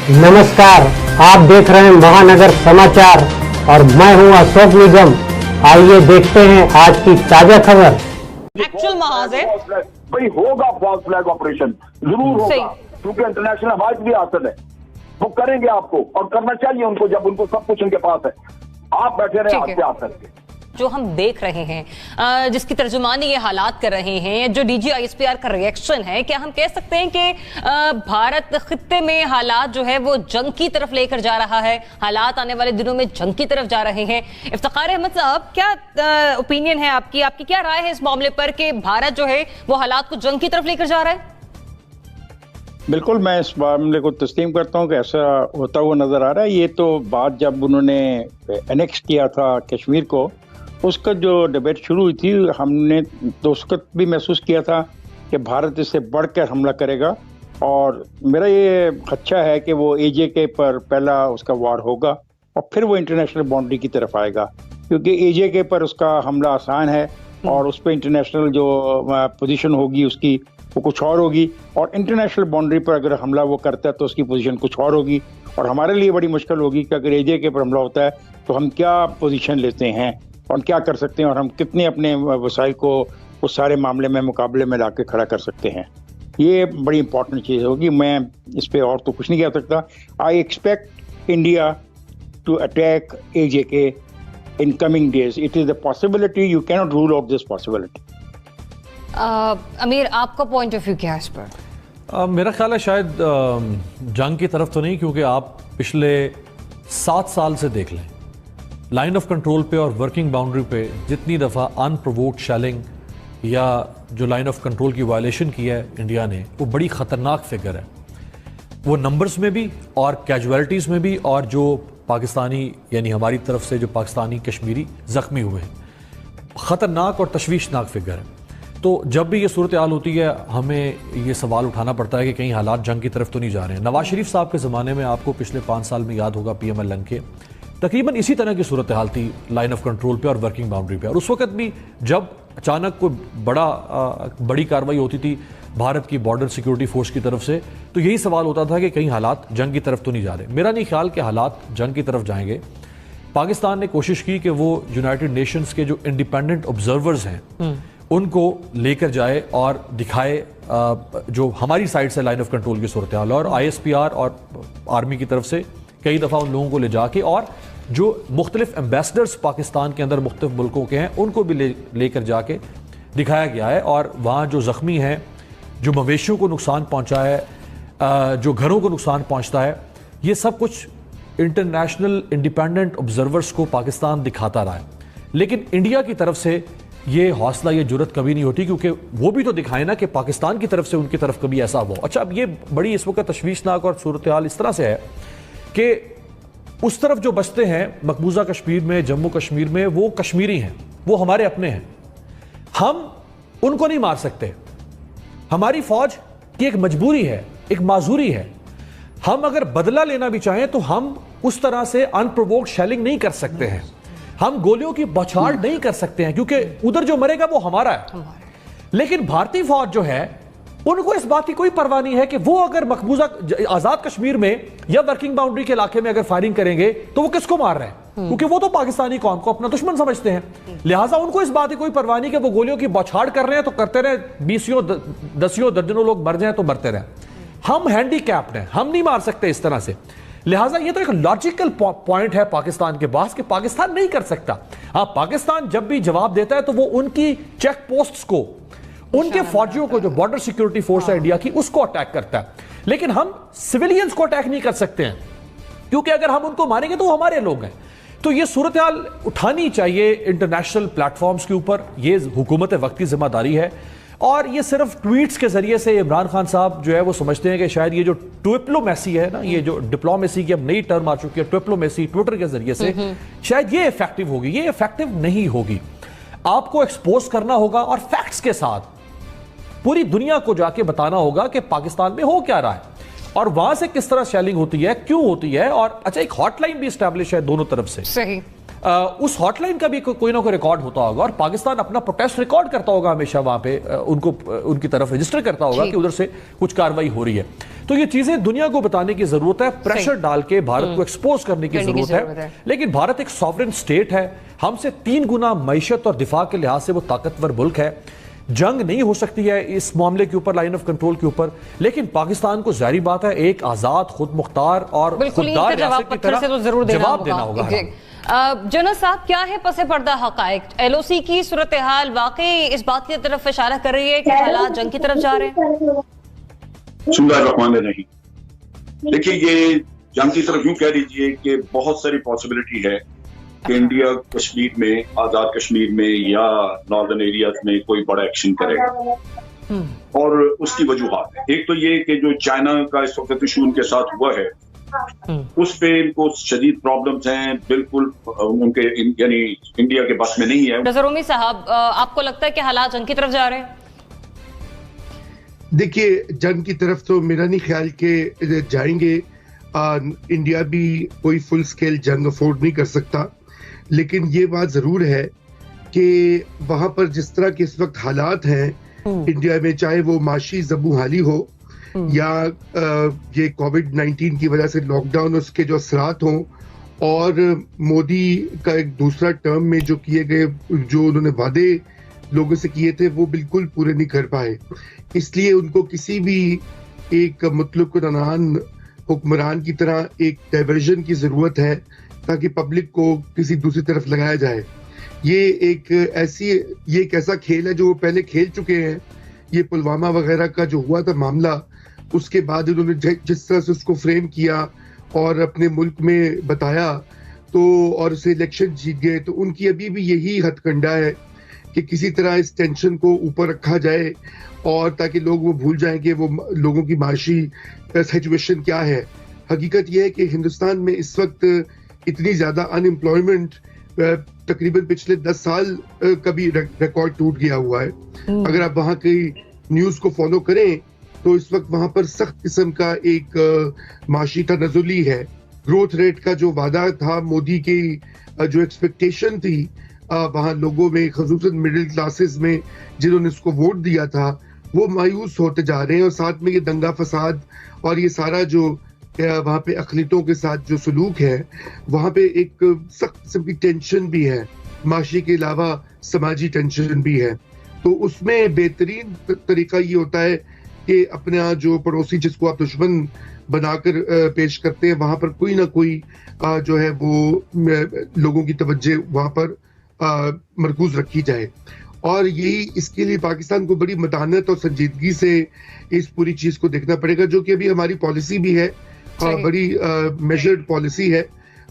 नमस्कार, आप देख रहे हैं महानगर समाचार और मैं हूं अशोक निगम। आइए देखते हैं आज की ताजा खबर। एक्चुअल महाज है भाई, होगा फॉल्स फ्लैग ऑपरेशन, जरूर होगा, क्योंकि इंटरनेशनल हवाई भी हासिल है। वो करेंगे आपको, और करना चाहिए उनको जब उनको सब कुछ उनके पास है। आप बैठे रहे आपके आकर के जो हम देख रहे हैं, जिसकी तर्जुमानी ये हालात कर रहे हैं, जो डीजी आईएसपीआर का रिएक्शन है, क्या हम कह सकते हैं कि भारत खित्ते में हालात जो है वो जंग की तरफ लेकर जा रहा है? हालात आने वाले दिनों में जंग की तरफ जा रहे हैं। इफ्तिखार अहमद साहब, क्या ओपिनियन है आपकी क्या राय है इस मामले पर कि भारत जो है वो हालात को जंग की तरफ लेकर जा रहा है? बिल्कुल, मैं इस मामले को तस्लीम करता हूँ कि ऐसा होता हुआ नजर आ रहा है। ये तो बात जब उन्होंने एनेक्स किया था कश्मीर को, उसका जो डिबेट शुरू हुई थी, हमने तो उस वक्त भी महसूस किया था कि भारत इससे बढ़कर हमला करेगा। और मेरा ये खदशा है कि वो एजेके पर पहला उसका वार होगा और फिर वो इंटरनेशनल बाउंड्री की तरफ आएगा, क्योंकि एजेके पर उसका हमला आसान है और उस पर इंटरनेशनल जो पोजीशन होगी उसकी वो कुछ और होगी, और इंटरनेशनल बाउंड्री पर अगर हमला वो करता है तो उसकी पोजीशन कुछ और होगी। और हमारे लिए बड़ी मुश्किल होगी कि अगर एजेके पर हमला होता है तो हम क्या पोजीशन लेते हैं और क्या कर सकते हैं, और हम कितने अपने वसाइल को उस सारे मामले में मुकाबले में ला के खड़ा कर सकते हैं। ये बड़ी इंपॉर्टेंट चीज़ होगी। मैं इस पर और तो कुछ नहीं कह सकता। I expect India to attack AJK in coming days. It is the possibility, you cannot rule out this possibility. Amir, आपका पॉइंट ऑफ व्यू क्या है इस पर? मेरा ख्याल है शायद जंग की तरफ तो नहीं, क्योंकि आप पिछले 7 साल से देख लें, लाइन ऑफ कंट्रोल पे और वर्किंग बाउंड्री पे जितनी दफ़ा अनप्रोवोक्ड शेलिंग या जो लाइन ऑफ कंट्रोल की वायलेशन की है इंडिया ने, वो बड़ी ख़तरनाक फिगर है। वो नंबर्स में भी और कैजुअलिटीज़ में भी, और जो पाकिस्तानी यानी हमारी तरफ से जो पाकिस्तानी कश्मीरी ज़ख्मी हुए हैं, ख़तरनाक और तशवीशनाक फिगर है। तो जब भी ये सूरत हाल होती है, हमें ये सवाल उठाना पड़ता है कि कहीं हालात जंग की तरफ तो नहीं जा रहे हैं। नवाज शरीफ साहब के ज़माने में आपको पिछले 5 साल में याद होगा, PMLN के तकरीबन इसी तरह की सूरत हाल थी लाइन ऑफ कंट्रोल पे और वर्किंग बाउंड्री पे। और उस वक्त भी जब अचानक कोई बड़ी कार्रवाई होती थी भारत की बॉर्डर सिक्योरिटी फोर्स की तरफ से, तो यही सवाल होता था कि कहीं हालात जंग की तरफ तो नहीं जा रहे। मेरा नहीं ख्याल कि हालात जंग की तरफ जाएंगे। पाकिस्तान ने कोशिश की कि वो यूनाइटेड नेशंस के जो इंडिपेंडेंट ऑब्जर्वर्स हैं उनको लेकर जाए और दिखाए जो हमारी साइड से लाइन ऑफ कंट्रोल की सूरत हाल, और ISPR और आर्मी की तरफ से कई दफ़ा उन लोगों को ले जाके, और जो मुख्तलिफ एम्बेसडर्स पाकिस्तान के अंदर मुख्तलिफ मुल्कों के हैं उनको भी लेकर जाके दिखाया गया है। और वहाँ जो ज़ख्मी हैं, जो मवेशियों को नुकसान पहुँचा है, जो घरों को नुकसान पहुँचता है, ये सब कुछ इंटरनेशनल इंडिपेंडेंट ऑब्जर्वर्स को पाकिस्तान दिखाता रहा है। लेकिन इंडिया की तरफ से ये हौसला, ये जुर्रत कभी नहीं होती, क्योंकि वो भी तो दिखाए ना कि पाकिस्तान की तरफ से उनकी तरफ कभी ऐसा हुआ। अच्छा, अब ये बड़ी इस वक्त तशवीशनाक और सूरत हाल इस तरह से है कि उस तरफ जो बचते हैं मकबूजा कश्मीर में, जम्मू कश्मीर में, वो कश्मीरी हैं, वो हमारे अपने हैं। हम उनको नहीं मार सकते। हमारी फौज की एक मजबूरी है, एक माजूरी है। हम अगर बदला लेना भी चाहें तो हम उस तरह से अनप्रोवोक्ड शेलिंग नहीं कर सकते हैं। हम गोलियों की बौछार नहीं कर सकते हैं, क्योंकि उधर जो मरेगा वो हमारा है। लेकिन भारतीय फौज जो है, उनको इस बात की कोई परवाह नहीं है कि वो अगर मकबूजा आजाद कश्मीर में या वर्किंग बाउंड्री के इलाके में अगर फायरिंग करेंगे तो वो किसको मार रहे हैं, क्योंकि वो तो पाकिस्तानी कौम को अपना दुश्मन समझते हैं। लिहाजा उनको इस बात की कोई परवाह नहीं कि वो गोलियों की बौछार कर रहे हैं तो करते रहे, 20 दर्जनों लोग मर जाएं तो मरते रहे। हम हैंडीकैप्ड हैं, हम नहीं मार सकते इस तरह से। लिहाजा ये तो एक लॉजिकल पॉइंट है पाकिस्तान के पास कि पाकिस्तान नहीं कर सकता। हाँ, पाकिस्तान जब भी जवाब देता है तो वो उनकी चेक पोस्ट्स को, उनके फौजियों को, जो बॉर्डर सिक्योरिटी फोर्स है इंडिया की, उसको अटैक करता है। लेकिन हम सिविलियंस को अटैक नहीं कर सकते हैं, क्योंकि अगर हम उनको मारेंगे तो वो हमारे लोग हैं। तो ये सूरत हाल उठानी चाहिए इंटरनेशनल प्लेटफॉर्म्स के ऊपर। ये हुकूमत वक्त की जिम्मेदारी है। और ये सिर्फ ट्वीट्स के जरिए से इमरान खान साहब जो है वो समझते हैं कि शायद ये जो ट्विप्लोमेसी है ना, ये जो डिप्लोमेसी की अब नई टर्म आ चुकी है, ट्विप्लोमेसी, ट्विटर के जरिए से, शायद ये इफेक्टिव होगी। ये इफेक्टिव नहीं होगी। आपको एक्सपोज करना होगा और फैक्ट्स के साथ पूरी दुनिया को जाके बताना होगा कि पाकिस्तान में हो क्या रहा है और वहां से किस तरह शेलिंग होती है, क्यों होती है। और अच्छा, एक हॉटलाइन भी एस्टैब्लिश है दोनों तरफ से। सही। उस हॉटलाइन का भी कोई ना कोई रिकॉर्ड होता होगा और पाकिस्तान अपना प्रोटेस्ट रिकॉर्ड करता होगा हमेशा वहां पे, उनको उनकी तरफ रजिस्टर करता होगा कि उधर से कुछ कार्रवाई हो रही है। तो ये चीजें दुनिया को बताने की जरूरत है, प्रेशर डाल के भारत को एक्सपोज करने की जरूरत है। लेकिन भारत एक सॉवरेन स्टेट है, हमसे 3 गुना मईशत और दिफा के लिहाज से वो ताकतवर मुल्क है। जंग नहीं हो सकती है इस मामले के ऊपर, लाइन ऑफ कंट्रोल के ऊपर, लेकिन पाकिस्तान को जाहिर बात है एक आजाद, खुद मुख्तार और खुददार रियासत की तरह जवाब देना होगा। जनरल साहब, क्या है पसे पर्दा हकायक? एलओसी की सूरत हाल वाकई इस बात की तरफ इशारा कर रही है कि हालात जंग की तरफ जा रहे हैं? बिस्मिल्लाहिर्रहमानिर्रहीम। देखिए, ये जंग की तरफ यूं कह लीजिए कि बहुत सारी पॉसिबिलिटी है कि इंडिया कश्मीर में, आजाद कश्मीर में या नॉर्दर्न एरियाज में कोई बड़ा एक्शन करेगा। और उसकी वजूहात है, एक तो ये कि जो चाइना का इस वक्त इशू उनके साथ हुआ है उस पे इनको शदीद प्रॉब्लम्स हैं, बिल्कुल उनके यानी इंडिया के बस में नहीं है। नजर उम्मी साहब, आपको लगता है कि हालात जंग की तरफ जा रहे हैं? देखिए, जंग की तरफ तो मेरा नहीं ख्याल के जाएंगे। इंडिया भी कोई फुल स्केल जंग अफोर्ड नहीं कर सकता, लेकिन ये बात जरूर है कि वहां पर जिस तरह के इस वक्त हालात हैं इंडिया में, चाहे वो माशी जबूहाली हो या ये कोविड-19 की वजह से लॉकडाउन उसके जो असरात हों, और मोदी का एक दूसरा टर्म में जो किए गए, जो उन्होंने वादे लोगों से किए थे वो बिल्कुल पूरे नहीं कर पाए। इसलिए उनको किसी भी एक मुतलक नान हुक्मरान की तरह एक डाइवर्जन की जरूरत है ताकि पब्लिक को किसी दूसरी तरफ लगाया जाए। ये एक ऐसा खेल है जो वो पहले खेल चुके हैं। ये पुलवामा वगैरह का जो हुआ था मामला, उसके बाद उन्होंने जिस तरह से उसको फ्रेम किया और अपने मुल्क में बताया तो, और उसे इलेक्शन जीत गए, तो उनकी अभी भी यही हथकंडा है कि किसी तरह इस टेंशन को ऊपर रखा जाए और ताकि लोग वो भूल जाएं कि वो लोगों की माशी सिचुएशन क्या है। हकीकत यह है कि हिंदुस्तान में इस वक्त इतनी ज्यादा अनएम्प्लॉयमेंट तकरीबन पिछले 10 साल का भी रिकॉर्ड टूट गया हुआ है। अगर आप वहाँ की न्यूज को फॉलो करें तो इस वक्त वहाँ पर सख्त किस्म का एक माशी तनज़ुली है। ग्रोथ रेट का जो वादा था मोदी की, जो एक्सपेक्टेशन थी वहाँ लोगों में, ख़ुसूसन मिडिल क्लासेस में जिन्होंने इसको वोट दिया था, वो मायूस होते जा रहे हैं। और साथ में ये दंगा फसाद और ये सारा जो वहाँ पे अक़लियतों के साथ जो सलूक है, वहाँ पे एक सख्त किस्म की टेंशन भी है, माशी के अलावा समाजी टेंशन भी है। तो उसमें बेहतरीन तरीका ये होता है कि अपना जो पड़ोसी जिसको आप दुश्मन बनाकर पेश करते हैं, वहाँ पर कोई ना कोई जो है वो लोगों की तवज्जो वहाँ पर मरकूज रखी जाए। और यही इसके लिए पाकिस्तान को बड़ी मतानत और संजीदगी से इस पूरी चीज को देखना पड़ेगा, जो कि अभी हमारी पॉलिसी भी है, बड़ी मेजर्ड पॉलिसी है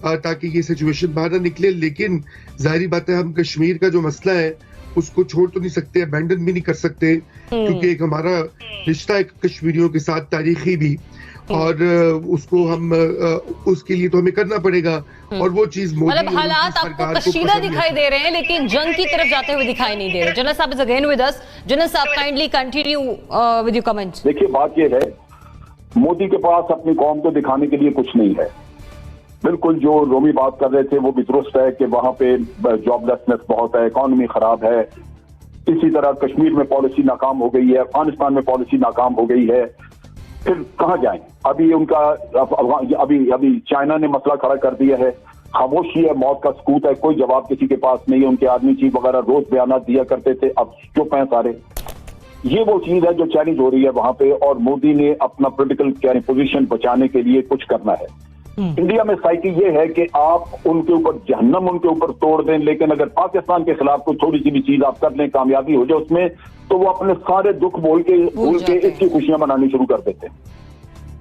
ताकि ये सिचुएशन बाहर ना निकले। लेकिन जाहिर बात है हम कश्मीर का जो मसला है उसको छोड़ तो नहीं सकते, अबैंडन भी नहीं कर सकते, क्योंकि एक हमारा रिश्ता है कश्मीरियों के साथ तारीखी भी, और उसको हम उसके लिए तो हमें करना पड़ेगा। और वो चीज मतलब हालात आपको कशीदा दिखाई दे रहे हैं लेकिन जंग की तरफ जाते हुए दिखाई नहीं दे रहे। जनरल साहब is again with us. General साहब, kindly continue with your comments. देखिए, बात ये है, मोदी के पास अपनी कौम को दिखाने के लिए कुछ नहीं है। बिल्कुल जो रोमी बात कर रहे थे वो भी दुरुस्त है कि वहां पे जॉबलेसनेस बहुत है, इकॉनमी खराब है। इसी तरह कश्मीर में पॉलिसी नाकाम हो गई है, अफगानिस्तान में पॉलिसी नाकाम हो गई है, फिर कहाँ जाएं? अभी उनका अभी चाइना ने मसला खड़ा कर दिया है, खामोशी है, मौत का सकूत है, कोई जवाब किसी के पास नहीं है। उनके आर्मी चीफ वगैरह रोज बयान दिया करते थे, अब चुप हैं सारे। ये वो चीज है जो चैलेंज हो रही है वहां पे, और मोदी ने अपना पॉलिटिकल पोजीशन बचाने के लिए कुछ करना है। इंडिया में साइकी ये है कि आप उनके ऊपर जहन्नम उनके ऊपर तोड़ दें, लेकिन अगर पाकिस्तान के खिलाफ कोई थोड़ी सी भी चीज आप कर लें, कामयाबी हो जाए उसमें, तो वो अपने सारे दुख भूल के इसकी खुशियां मनानी शुरू कर देते हैं।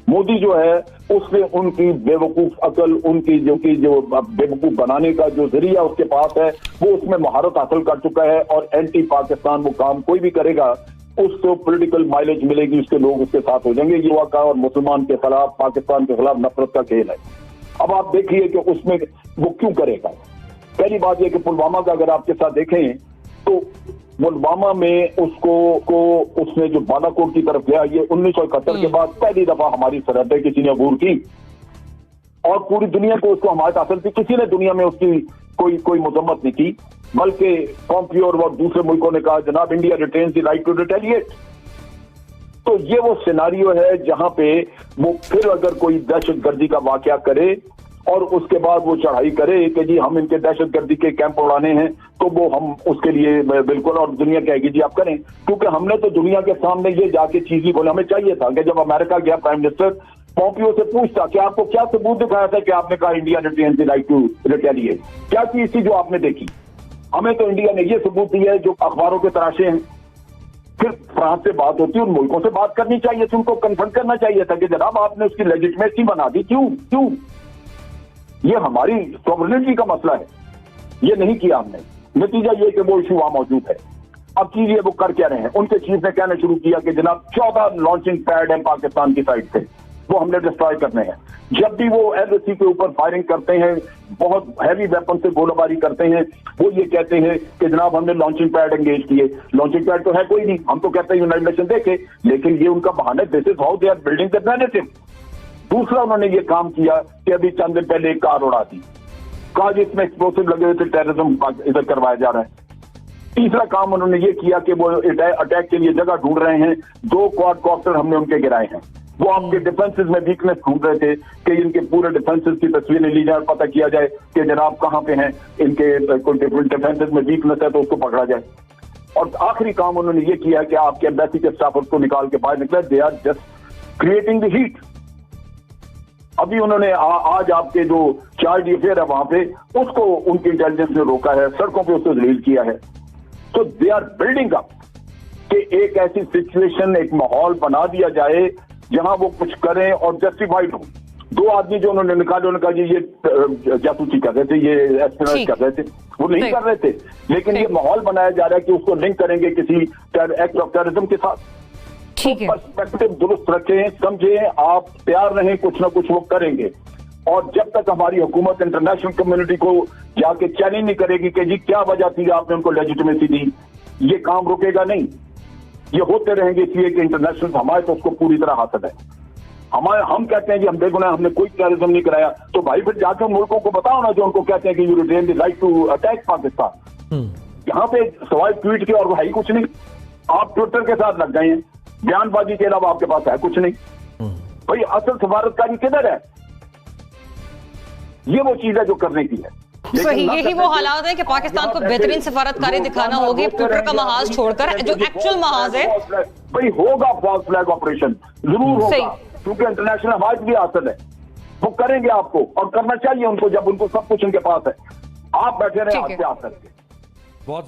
मोदी जो है उसने उनकी बेवकूफ अकल, उनकी जो बेवकूफ बनाने का जो जरिया उसके पास है, वो उसमें महारत हासिल कर चुका है। और एंटी पाकिस्तान वो काम कोई भी करेगा उसको पॉलिटिकल माइलेज मिलेगी, उसके लोग उसके साथ हो जाएंगे। युवा का और मुसलमान के खिलाफ, पाकिस्तान के खिलाफ नफरत का खेल है। अब आप देखिए कि उसमें वो क्यों करेगा। पहली बात यह कि पुलवामा का अगर आपके साथ देखें तो पुलवामा में उसने जो बालाकोट की तरफ गया, ये 1971 के बाद पहली दफा हमारी सरहदें किसी ने अबूर की और पूरी दुनिया को उसको हमायत हासिल थी। किसी ने दुनिया में उसकी कोई मजम्मत नहीं की, बल्कि पॉम्पियो और दूसरे मुल्कों ने कहा जनाब India retains the right to retaliate. तो ये वो सिनारियो है जहां पे वो फिर अगर कोई दहशतगर्दी का वाकया करे और उसके बाद वो चढ़ाई करे कि जी हम इनके दहशतगर्दी के कैंप उड़ाने हैं, तो वो हम उसके लिए बिल्कुल, और दुनिया कहेगी जी आप करें, क्योंकि हमने तो दुनिया के सामने ये जाके चीज ही बोला। हमें चाहिए था कि जब अमेरिका गया प्राइम मिनिस्टर पॉम्पियो से पूछता कि आपको क्या सबूत दिखाया था कि आपने कहा India retains the right to retaliate, क्या चीज थी जो आपने देखी? हमें तो इंडिया ने ये सबूत दिया है जो अखबारों के तराशे हैं। फिर फ्रांस से बात होती है, उन मुल्कों से बात करनी चाहिए थी, उनको कन्फर्म करना चाहिए था कि जनाब आपने उसकी लेजिटिमेसी बना दी, क्यों? ये हमारी सॉवरेनिटी का मसला है, ये नहीं किया हमने। नतीजा ये कि वो इशू वहां मौजूद है। अब चीजें वो कर क्या रहे हैं, उनके चीफ ने कहना शुरू किया कि जनाब 14 लॉन्चिंग पैड हैं पाकिस्तान की साइड से, वो हमने डिस्ट्रॉय करने हैं। जब भी वो LAC के ऊपर फायरिंग करते हैं, बहुत हैवी वेपन से गोलाबारी करते हैं, वो ये कहते हैं कि जनाब हमने लॉन्चिंग पैड एंगेज किए। लॉन्चिंग पैड तो है कोई नहीं, हम तो कहते हैं यूनाइटेड नेशन देखे, लेकिन ये उनका बहाना है, this is how they are building the narrative. दूसरा उन्होंने ये काम किया कि अभी चंद दिन पहले एक कार उड़ा दी, कहा जिसमें एक्सप्लोसिव लगे हुए थे, टेररिज्म इधर करवाया जा रहा है। तीसरा काम उन्होंने ये किया कि वो अटैक के लिए जगह ढूंढ रहे हैं, 2 क्वाडकॉप्टर हमने उनके गिराए हैं। वो आपके डिफेंसेस में वीकनेस ढूंढ रहे थे कि इनके पूरे डिफेंसेस की तस्वीरें ली जाए और पता किया जाए कि जनाब कहां पे हैं, इनके कोई डिफेंसेस में वीकनेस है तो उसको पकड़ा जाए। और आखिरी काम उन्होंने ये किया कि आपके एम्बेसी के स्टाफर्स को निकाल के बाहर निकले, they are just creating the heat. अभी उन्होंने आज आपके जो चार्ज अफेयर है वहां पे, उसको उनकी इंटेलिजेंस ने रोका है, सड़कों पे उसको रिलीज किया है। तो दे आर बिल्डिंग अप कि एक ऐसी सिचुएशन, एक माहौल बना दिया जाए जहां वो कुछ करें और जस्टिफाइड हो। 2 आदमी जो उन्होंने निकाले, उन्होंने कहा जी ये जासूसी कर रहे थे, ये एस्पिरेट कर रहे थे, वो नहीं कर रहे थे, लेकिन ये माहौल बनाया जा रहा है कि उसको लिंक करेंगे किसी एक्ट ऑफ टेररिज्म के साथ। ठीक है, पर्सपेक्टिव दुरुस्त रखें, समझें, आप तैयार रहें, कुछ ना कुछ वो करेंगे। और जब तक हमारी हुकूमत इंटरनेशनल कम्युनिटी को जाके चैलेंज नहीं करेगी कि जी क्या वजह थी आपने उनको लेजिटिमेसी दी, ये काम रुकेगा नहीं। ये होते रहेंगे इसलिए कि इंटरनेशनल हमारे तो उसको पूरी तरह हासिल है। हम कहते हैं कि हम बेगुनाह, हमने कोई टेररिज्म नहीं कराया, तो भाई फिर जाकर मुल्कों को बताओ ना जो उनको कहते हैं कि you retain the right to attack Pakistan. यहाँ पे सवाल ट्वीट के और है ही कुछ नहीं, आप ट्विटर के साथ लग गए हैं, बयानबाजी के अलावा आपके पास है कुछ नहीं। भाई असल सफारतकारी किधर है? ये वो चीज है जो करने की है। सही, यही वो हालात है कि पाकिस्तान को बेहतरीन सफारतकारी दिखाना होगी, ट्विटर का महाज छोड़कर जो एक्चुअल महाज है। भाई होगा फॉल्स फ्लैग ऑपरेशन, जरूर होगा, क्योंकि इंटरनेशनल हमारे भी हासिल है, वो करेंगे आपको, और करना चाहिए उनको जब उनको सब कुछ उनके पास है। आप बैठे रहे हाथ पे हाथ करके। बहुत